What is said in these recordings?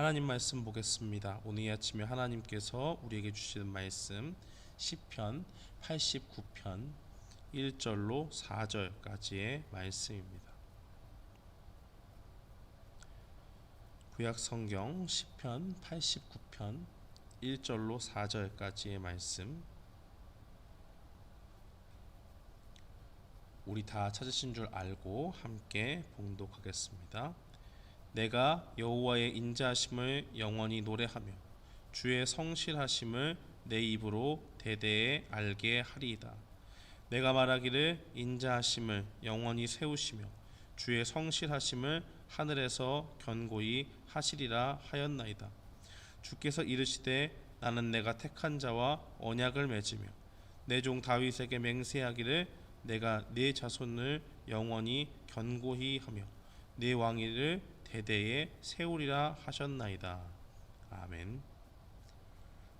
하나님 말씀 보겠습니다. 오늘 이 아침에 하나님께서 우리에게 주시는 말씀 시편 89편 1절로 4절까지의 말씀입니다. 구약 성경 시편 89편 1절로 4절까지의 말씀, 우리 다 찾으신 줄 알고 함께 봉독하겠습니다. 내가 여호와의 인자하심을 영원히 노래하며 주의 성실하심을 내 입으로 대대에 알게 하리이다. 내가 말하기를 인자하심을 영원히 세우시며 주의 성실하심을 하늘에서 견고히 하시리라 하였나이다. 주께서 이르시되 나는 내가 택한 자와 언약을 맺으며 내 종 다윗에게 맹세하기를 내가 네 자손을 영원히 견고히 하며 네 왕위를 대대에 세우리라 하셨나이다. 아멘.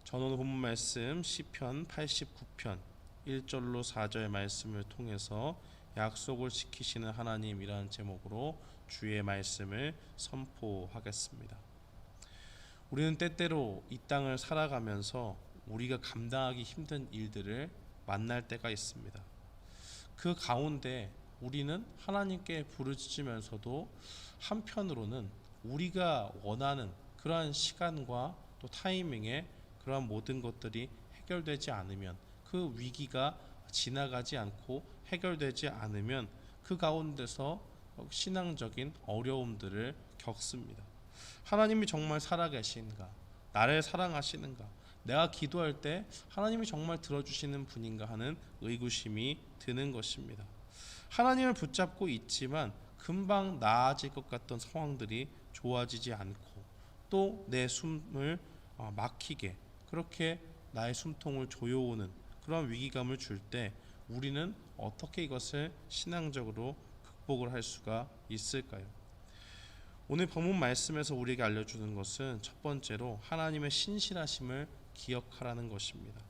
저는 오늘 본문 말씀 시편 89편 1절로 4절 말씀을 통해서 약속을 지키시는 하나님이라는 제목으로 주의 말씀을 선포하겠습니다. 우리는 때때로 이 땅을 살아가면서 우리가 감당하기 힘든 일들을 만날 때가 있습니다. 그 가운데 우리는 하나님께 부르짖으면서도 한편으로는 우리가 원하는 그러한 시간과 또 타이밍에 그러한 모든 것들이 해결되지 않으면, 그 위기가 지나가지 않고 해결되지 않으면 그 가운데서 신앙적인 어려움들을 겪습니다. 하나님이 정말 살아계신가? 나를 사랑하시는가? 내가 기도할 때 하나님이 정말 들어주시는 분인가 하는 의구심이 드는 것입니다. 하나님을 붙잡고 있지만 금방 나아질 것 같던 상황들이 좋아지지 않고 또 내 숨을 막히게, 그렇게 나의 숨통을 조여오는 그런 위기감을 줄 때 우리는 어떻게 이것을 신앙적으로 극복을 할 수가 있을까요? 오늘 본문 말씀에서 우리에게 알려주는 것은 첫 번째로 하나님의 신실하심을 기억하라는 것입니다.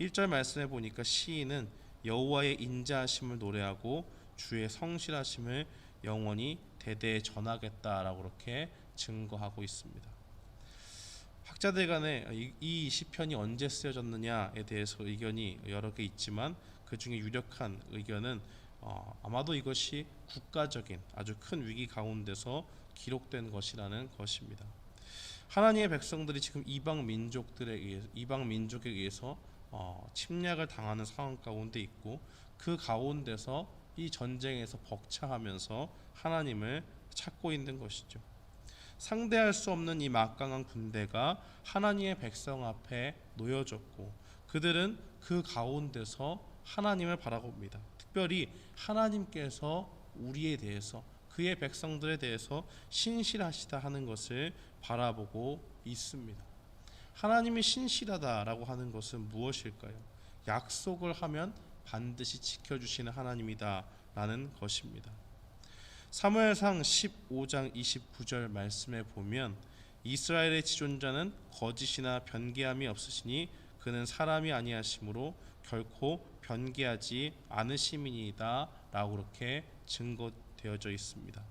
1절 말씀에 보니까 시인은 여호와의 인자하심을 노래하고 주의 성실하심을 영원히 대대에 전하겠다라고 그렇게 증거하고 있습니다. 학자들 간에 이 시편이 언제 쓰여졌느냐에 대해서 의견이 여러 개 있지만 그 중에 유력한 의견은 아마도 이것이 국가적인 아주 큰 위기 가운데서 기록된 것이라는 것입니다. 하나님의 백성들이 지금 이방 민족에 의해서 침략을 당하는 상황 가운데 있고, 그 가운데서 이 전쟁에서 벅차하면서 하나님을 찾고 있는 것이죠. 상대할 수 없는 이 막강한 군대가 하나님의 백성 앞에 놓여졌고, 그들은 그 가운데서 하나님을 바라봅니다. 특별히 하나님께서 우리에 대해서, 그의 백성들에 대해서 신실하시다 하는 것을 바라보고 있습니다. 하나님이 신실하다라고 하는 것은 무엇일까요? 약속을 하면 반드시 지켜주시는 하나님이다 라는 것입니다. 사무엘상 15장 29절 말씀에 보면 이스라엘의 지존자는 거짓이나 변개함이 없으시니 그는 사람이 아니하심으로 결코 변개하지 않으심이니이다 라고 그렇게 증거되어져 있습니다.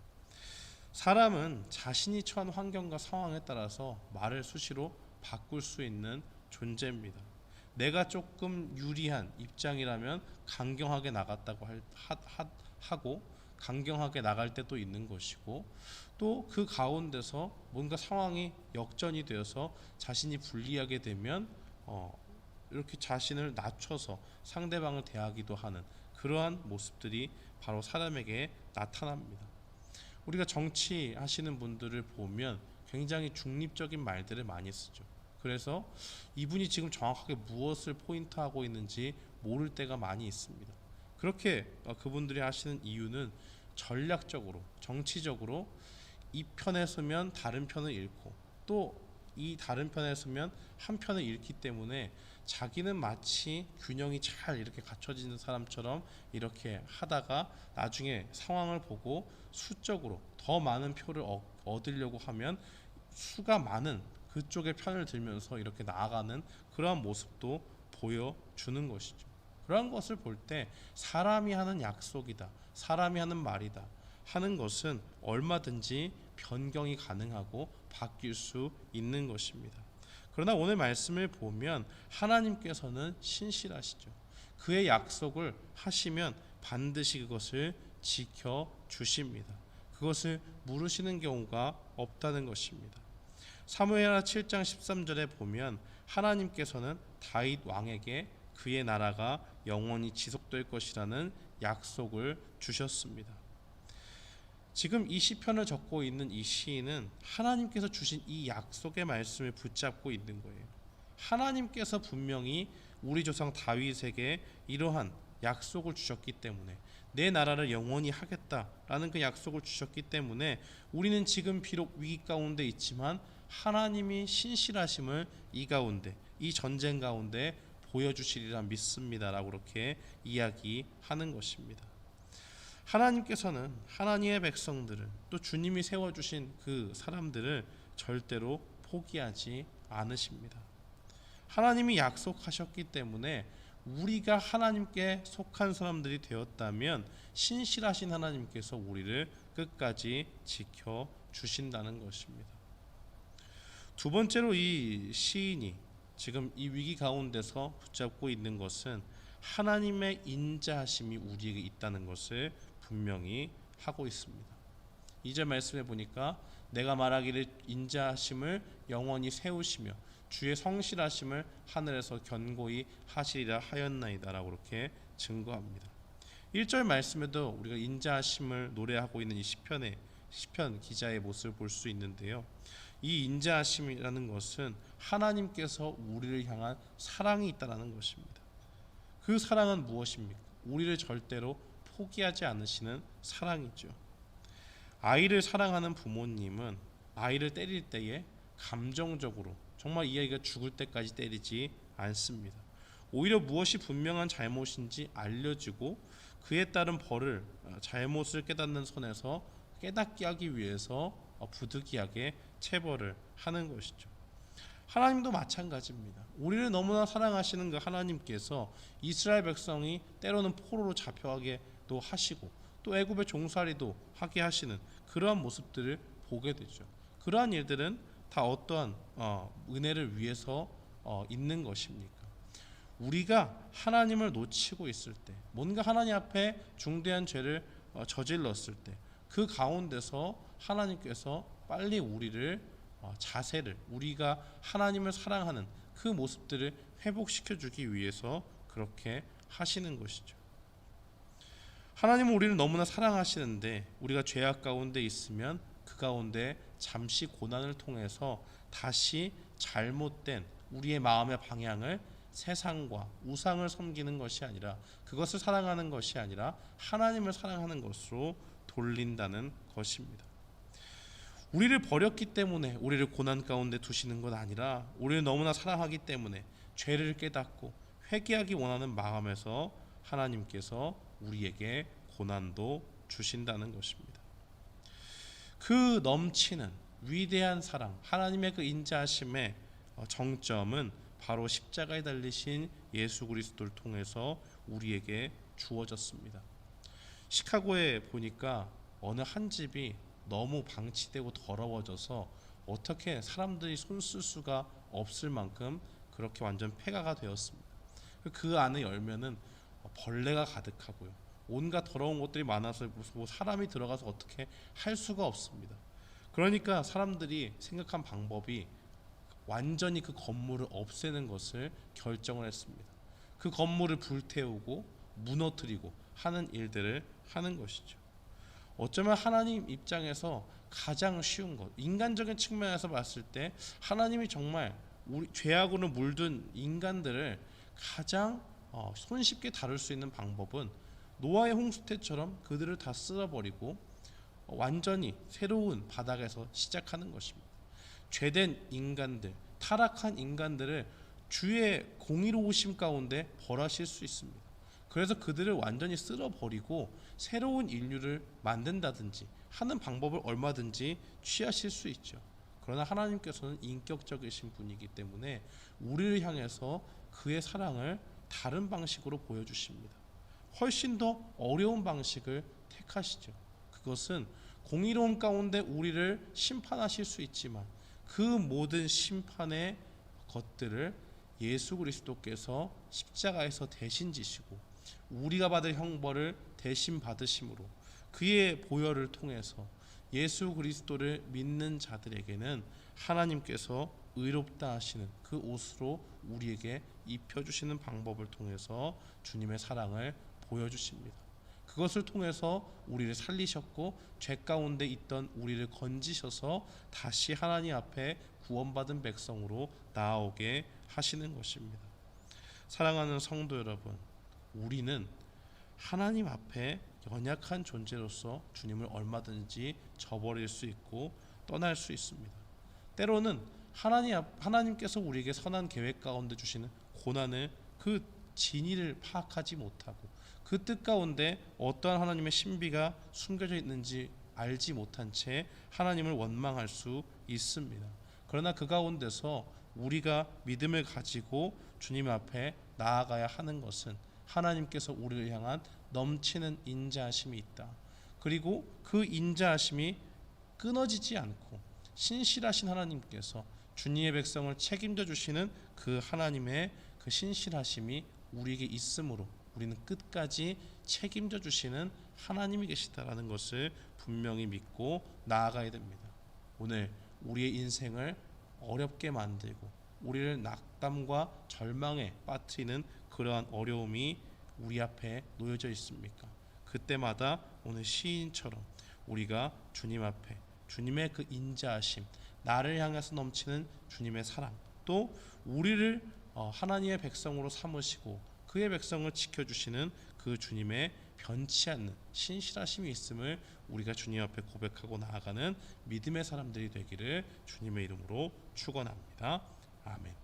사람은 자신이 처한 환경과 상황에 따라서 말을 수시로 바꿀 수 있는 존재입니다. 내가 조금 유리한 입장이라면 강경하게 나갔다고 하고 강경하게 나갈 때도 있는 것이고, 또 그 가운데서 뭔가 상황이 역전이 되어서 자신이 불리하게 되면 이렇게 자신을 낮춰서 상대방을 대하기도 하는 그러한 모습들이 바로 사람에게 나타납니다. 우리가 정치하시는 분들을 보면 굉장히 중립적인 말들을 많이 쓰죠. 그래서 이분이 지금 정확하게 무엇을 포인트하고 있는지 모를 때가 많이 있습니다. 그렇게 그분들이 하시는 이유는 전략적으로, 정치적으로 이 편에 서면 다른 편을 잃고 또 이 다른 편에 서면 한 편을 잃기 때문에 자기는 마치 균형이 잘 이렇게 갖춰지는 사람처럼 이렇게 하다가 나중에 상황을 보고 수적으로 더 많은 표를 얻으려고 하면 수가 많은 그쪽의 편을 들면서 이렇게 나아가는 그러한 모습도 보여주는 것이죠. 그러한 것을 볼 때 사람이 하는 약속이다, 사람이 하는 말이다 하는 것은 얼마든지 변경이 가능하고 바뀔 수 있는 것입니다. 그러나 오늘 말씀을 보면 하나님께서는 신실하시죠. 그의 약속을 하시면 반드시 그것을 지켜주십니다. 그것을 물으시는 경우가 없다는 것입니다. 사무엘하 7장 13절에 보면 하나님께서는 다윗 왕에게 그의 나라가 영원히 지속될 것이라는 약속을 주셨습니다. 지금 이 시편을 적고 있는 이 시인은 하나님께서 주신 이 약속의 말씀을 붙잡고 있는 거예요. 하나님께서 분명히 우리 조상 다윗에게 이러한 약속을 주셨기 때문에, 내 나라를 영원히 하겠다라는 그 약속을 주셨기 때문에 우리는 지금 비록 위기 가운데 있지만 하나님이 신실하심을 이 가운데, 이 전쟁 가운데 보여주시리라 믿습니다라고 그렇게 이야기하는 것입니다. 하나님께서는 하나님의 백성들을, 또 주님이 세워주신 그 사람들을 절대로 포기하지 않으십니다. 하나님이 약속하셨기 때문에 우리가 하나님께 속한 사람들이 되었다면 신실하신 하나님께서 우리를 끝까지 지켜주신다는 것입니다. 두 번째로 이 시인이 지금 이 위기 가운데서 붙잡고 있는 것은 하나님의 인자하심이 우리에게 있다는 것을 분명히 하고 있습니다. 2절 말씀해 보니까 내가 말하기를 인자하심을 영원히 세우시며 주의 성실하심을 하늘에서 견고히 하시리라 하였나이다 라고 그렇게 증거합니다. 1절 말씀에도 우리가 인자하심을 노래하고 있는 이 시편 기자의 모습을 볼 수 있는데요. 이 인자하심이라는 것은 하나님께서 우리를 향한 사랑이 있다는 것입니다. 그 사랑은 무엇입니까? 우리를 절대로 포기하지 않으시는 사랑이죠. 아이를 사랑하는 부모님은 아이를 때릴 때에 감정적으로 정말 이 아이가 죽을 때까지 때리지 않습니다. 오히려 무엇이 분명한 잘못인지 알려주고 그에 따른 벌을, 잘못을 깨닫는 선에서 깨닫게 하기 위해서 부득이하게 체벌을 하는 것이죠. 하나님도 마찬가지입니다. 우리를 너무나 사랑하시는 그 하나님께서 이스라엘 백성이 때로는 포로로 잡혀가게도 하시고 또 애굽의 종살이도 하게 하시는 그러한 모습들을 보게 되죠. 그러한 일들은 다 어떠한 은혜를 위해서 있는 것입니까? 우리가 하나님을 놓치고 있을 때, 뭔가 하나님 앞에 중대한 죄를 저질렀을 때, 그 가운데서 하나님께서 빨리 우리를 자세를, 우리가 하나님을 사랑하는 그 모습들을 회복시켜 주기 위해서 그렇게 하시는 것이죠. 하나님은 우리를 너무나 사랑하시는데 우리가 죄악 가운데 있으면 그 가운데 잠시 고난을 통해서 다시 잘못된 우리의 마음의 방향을 세상과 우상을 섬기는 것이 아니라, 그것을 사랑하는 것이 아니라 하나님을 사랑하는 것으로 돌린다는 것입니다. 우리를 버렸기 때문에 우리를 고난 가운데 두시는 것 아니라 우리를 너무나 사랑하기 때문에 죄를 깨닫고 회개하기 원하는 마음에서 하나님께서 우리에게 고난도 주신다는 것입니다. 그 넘치는 위대한 사랑, 하나님의 그 인자하심의 정점은 바로 십자가에 달리신 예수 그리스도를 통해서 우리에게 주어졌습니다. 시카고에 보니까 어느 한 집이 너무 방치되고 더러워져서 어떻게 사람들이 손 쓸 수가 없을 만큼 그렇게 완전 폐가가 되었습니다. 그 안에 열면은 벌레가 가득하고요, 온갖 더러운 것들이 많아서 뭐 사람이 들어가서 어떻게 할 수가 없습니다. 그러니까 사람들이 생각한 방법이 완전히 그 건물을 없애는 것을 결정을 했습니다. 그 건물을 불태우고 무너뜨리고 하는 일들을 하는 것이죠. 어쩌면 하나님 입장에서 가장 쉬운 것, 인간적인 측면에서 봤을 때 하나님이 정말 우리 죄악으로 물든 인간들을 가장 손쉽게 다룰 수 있는 방법은 노아의 홍수 때처럼 그들을 다 쓸어버리고 완전히 새로운 바닥에서 시작하는 것입니다. 죄된 인간들, 타락한 인간들을 주의 공의로우심 가운데 벌하실 수 있습니다. 그래서 그들을 완전히 쓸어버리고 새로운 인류를 만든다든지 하는 방법을 얼마든지 취하실 수 있죠. 그러나 하나님께서는 인격적이신 분이기 때문에 우리를 향해서 그의 사랑을 다른 방식으로 보여주십니다. 훨씬 더 어려운 방식을 택하시죠. 그것은 공의로운 가운데 우리를 심판하실 수 있지만 그 모든 심판의 것들을 예수 그리스도께서 십자가에서 대신 지시고 우리가 받을 형벌을 대신 받으심으로 그의 보혈을 통해서 예수 그리스도를 믿는 자들에게는 하나님께서 의롭다 하시는 그 옷으로 우리에게 입혀주시는 방법을 통해서 주님의 사랑을 보여주십니다. 그것을 통해서 우리를 살리셨고 죄 가운데 있던 우리를 건지셔서 다시 하나님 앞에 구원받은 백성으로 나아오게 하시는 것입니다. 사랑하는 성도 여러분, 우리는 하나님 앞에 연약한 존재로서 주님을 얼마든지 저버릴 수 있고 떠날 수 있습니다. 때로는 하나님께서 우리에게 선한 계획 가운데 주시는 고난을 그 진위를 파악하지 못하고 그 뜻 가운데 어떠한 하나님의 신비가 숨겨져 있는지 알지 못한 채 하나님을 원망할 수 있습니다. 그러나 그 가운데서 우리가 믿음을 가지고 주님 앞에 나아가야 하는 것은 하나님께서 우리를 향한 넘치는 인자하심이 있다. 그리고 그 인자하심이 끊어지지 않고 신실하신 하나님께서 주님의 백성을 책임져 주시는 그 하나님의 그 신실하심이 우리에게 있으므로 우리는 끝까지 책임져 주시는 하나님이 계시다라는 것을 분명히 믿고 나아가야 됩니다. 오늘 우리의 인생을 어렵게 만들고 우리를 낙담과 절망에 빠뜨리는 그러한 어려움이 우리 앞에 놓여져 있습니까? 그때마다 오늘 시인처럼 우리가 주님 앞에 주님의 그 인자하심, 나를 향해서 넘치는 주님의 사랑, 또 우리를 하나님의 백성으로 삼으시고 그의 백성을 지켜주시는 그 주님의 변치 않는 신실하심이 있음을 우리가 주님 앞에 고백하고 나아가는 믿음의 사람들이 되기를 주님의 이름으로 축원합니다. 아멘.